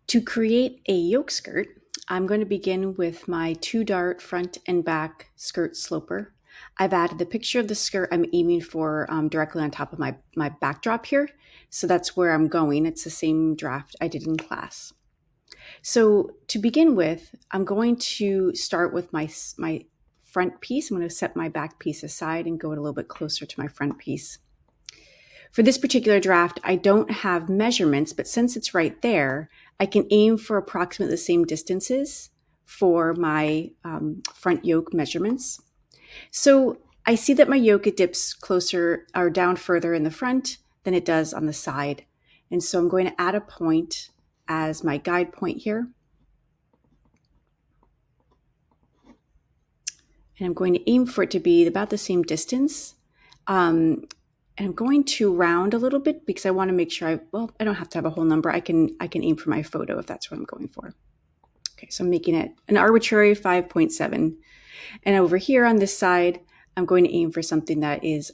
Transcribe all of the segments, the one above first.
To create a yoke skirt, I'm going to begin with my 2-dart front and back skirt sloper. I've added the picture of the skirt I'm aiming for directly on top of my backdrop here. So that's where I'm going. It's the same draft I did in class. So to begin with, I'm going to start with my front piece. I'm going to set my back piece aside and go a little bit closer to my front piece. For this particular draft, I don't have measurements, but since it's right there, I can aim for approximately the same distances for my front yoke measurements. So I see that my yoke, it dips closer or down further in the front than it does on the side. And so I'm going to add a point as my guide point here. And I'm going to aim for it to be about the same distance. And I'm going to round a little bit because I want to make sure I don't have to have a whole number. I can aim for my photo if that's what I'm going for. Okay, so I'm making it an arbitrary 5.7. And over here on this side, I'm going to aim for something that is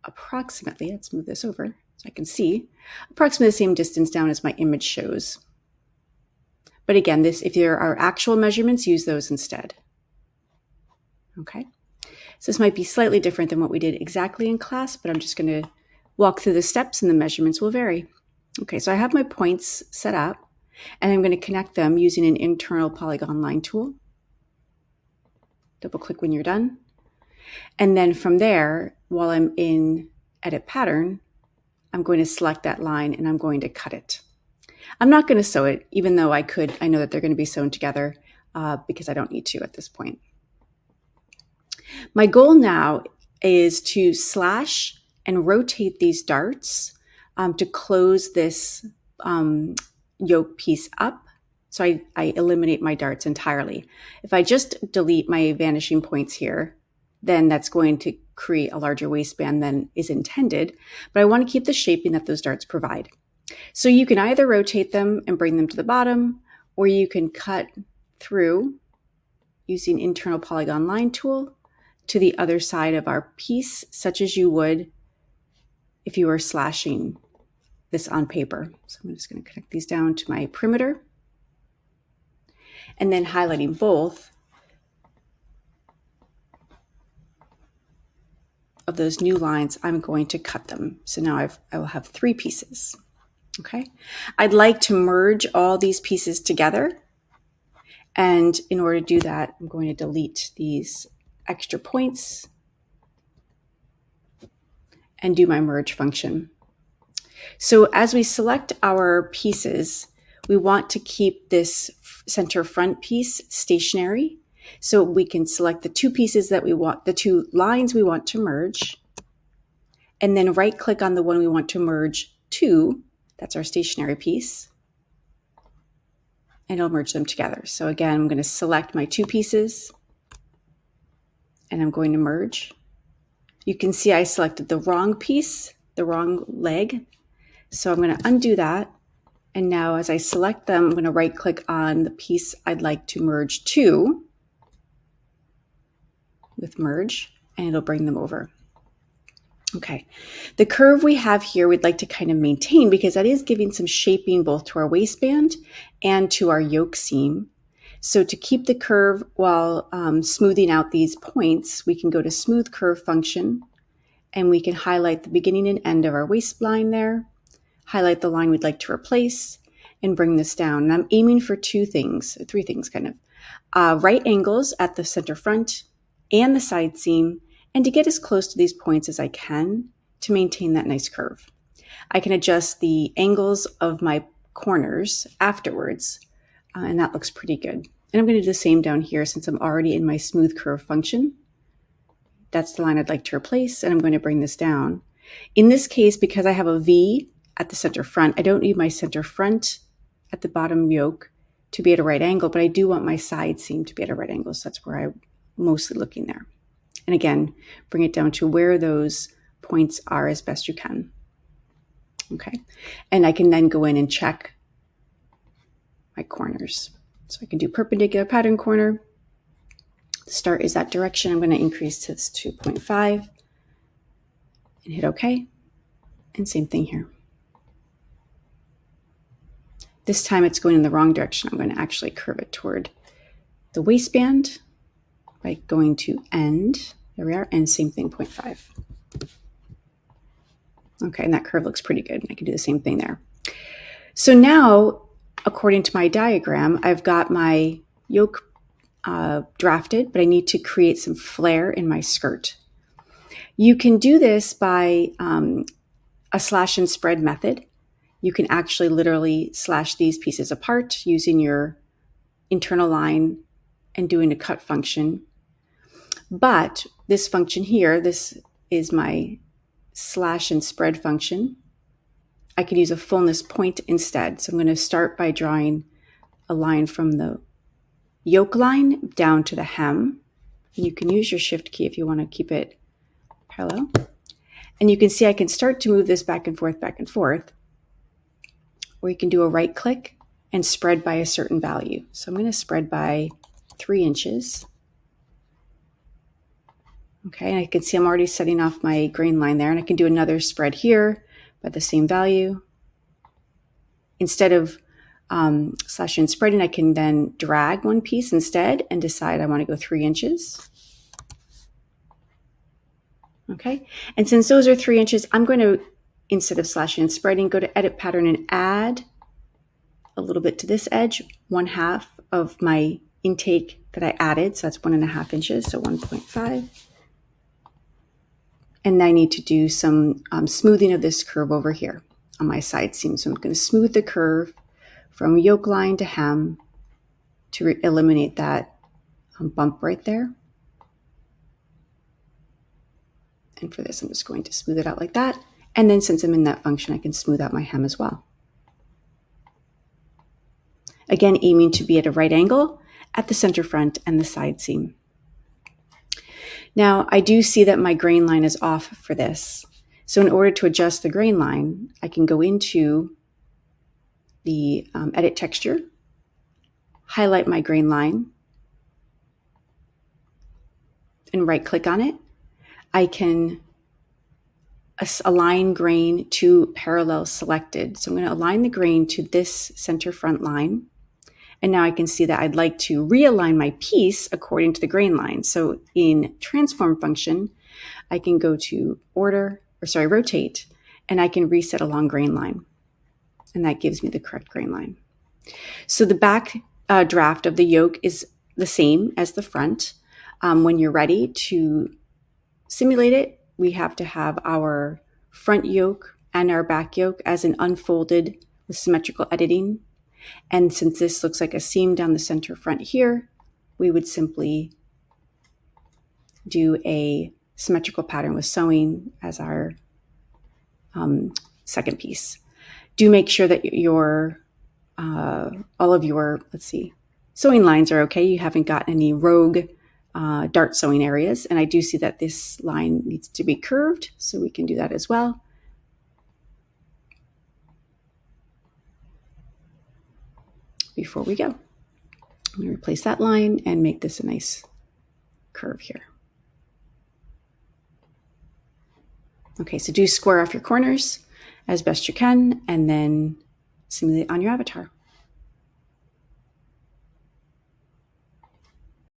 approximately, let's move this over so I can see, approximately the same distance down as my image shows. But again, if there are actual measurements, use those instead. Okay. So this might be slightly different than what we did exactly in class, but I'm just going to walk through the steps and the measurements will vary. Okay, so I have my points set up and I'm going to connect them using an internal polygon line tool. Double click when you're done. And then from there, while I'm in Edit Pattern, I'm going to select that line and I'm going to cut it. I'm not going to sew it, even though I could. I know that they're going to be sewn together because I don't need to at this point. My goal now is to slash and rotate these darts to close this yoke piece up. So I eliminate my darts entirely. If I just delete my vanishing points here, then that's going to create a larger waistband than is intended. But I want to keep the shaping that those darts provide. So you can either rotate them and bring them to the bottom, or you can cut through using internal polygon line tool to the other side of our piece, such as you would if you were slashing this on paper. So I'm just going to connect these down to my perimeter and then highlighting both of those new lines, I'm going to cut them. So now I will have 3 pieces. Okay. I'd like to merge all these pieces together. And in order to do that, I'm going to delete these extra points and do my merge function. So as we select our pieces, we want to keep this center front piece stationary. So we can select the 2 pieces that we want, the 2 lines we want to merge, and then right click on the one we want to merge to. That's our stationary piece. And I'll merge them together. So again, I'm going to select my 2 pieces and I'm going to merge. You can see I selected the wrong piece, the wrong leg. So I'm going to undo that. And now as I select them, I'm going to right click on the piece I'd like to merge to with merge, and it'll bring them over. Okay, the curve we have here we'd like to kind of maintain because that is giving some shaping both to our waistband and to our yoke seam. So to keep the curve while smoothing out these points, we can go to Smooth Curve function and we can highlight the beginning and end of our waistline there, highlight the line we'd like to replace, and bring this down. And I'm aiming for 3 things kind of. Right angles at the center front and the side seam, and to get as close to these points as I can to maintain that nice curve. I can adjust the angles of my corners afterwards, and that looks pretty good. And I'm going to do the same down here since I'm already in my smooth curve function. That's the line I'd like to replace, and I'm going to bring this down. In this case, because I have a V at the center front, I don't need my center front at the bottom yoke to be at a right angle, but I do want my side seam to be at a right angle, so that's where I'm mostly looking there. And again, bring it down to where those points are as best you can. Okay, and I can then go in and check my corners. So I can do perpendicular pattern corner. The start is that direction. I'm going to increase to 2.5 and hit OK. And same thing here. This time it's going in the wrong direction. I'm going to actually curve it toward the waistband by going to end. There we are. And same thing, 0.5. Okay, and that curve looks pretty good. I can do the same thing there. So now, according to my diagram, I've got my yoke drafted, but I need to create some flare in my skirt. You can do this by a slash and spread method. You can actually literally slash these pieces apart using your internal line and doing a cut function. But this function here, this is my slash and spread function. I could use a fullness point instead. So I'm going to start by drawing a line from the yoke line down to the hem. You can use your shift key if you want to keep it parallel. And you can see I can start to move this back and forth, or you can do a right click and spread by a certain value. So I'm going to spread by 3 inches. Okay, and I can see I'm already setting off my grain line there, and I can do another spread here by the same value. Instead of slashing and spreading, I can then drag one piece instead and decide I want to go 3 inches. Okay, and since those are 3 inches, I'm going to, instead of slashing and spreading, go to edit pattern and add a little bit to this edge, 1/2 of my intake that I added. So that's 1.5 inches, so 1.5. And I need to do some smoothing of this curve over here on my side seam. So I'm going to smooth the curve from yoke line to hem to eliminate that bump right there. And for this, I'm just going to smooth it out like that. And then since I'm in that function, I can smooth out my hem as well. Again, aiming to be at a right angle at the center front and the side seam. Now, I do see that my grain line is off for this. So in order to adjust the grain line, I can go into the edit texture, highlight my grain line, and right click on it. I can align grain to parallel selected. So I'm going to align the grain to this center front line. And now I can see that I'd like to realign my piece according to the grain line. So in transform function, I can go to rotate, and I can reset along grain line. And that gives me the correct grain line. So the back draft of the yoke is the same as the front. When you're ready to simulate it, we have to have our front yoke and our back yoke as an unfolded with symmetrical editing. And since this looks like a seam down the center front here, we would simply do a symmetrical pattern with sewing as our second piece. Do make sure that your all of your, sewing lines are okay. You haven't got any rogue dart sewing areas. And I do see that this line needs to be curved, so we can do that as well. Before we go, I'm going to replace that line and make this a nice curve here. Okay, so do square off your corners as best you can, and then simulate on your avatar.